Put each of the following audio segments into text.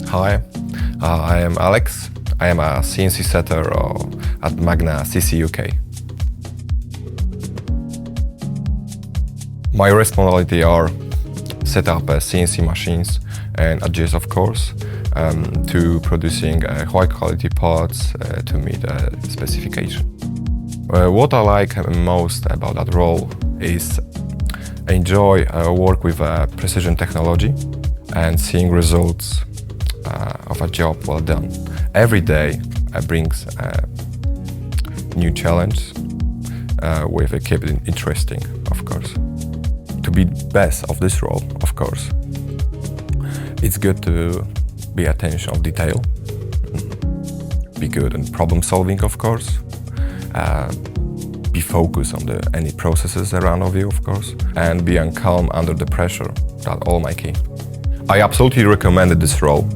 Hi, I am Alex. I am a CNC setter at Magna CC UK. My responsibility are set up CNC machines and adjust, of course, to producing high quality parts to meet specification. What I like most about that role is enjoy work with precision technology and seeing results of a job well done. Every day brings a new challenge with keep it interesting, of course. To be best of this role, of course, it's good to be attention of detail, be good in problem solving, of course, be focused on any processes around of you, of course, and be calm under the pressure. That's all my key. I absolutely recommended this role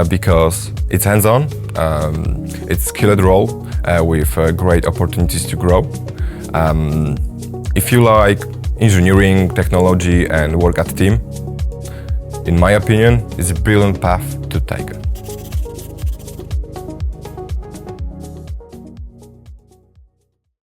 because it's hands-on, it's skilled role with great opportunities to grow. If you like engineering, technology and work at team, in my opinion, it's a brilliant path to take.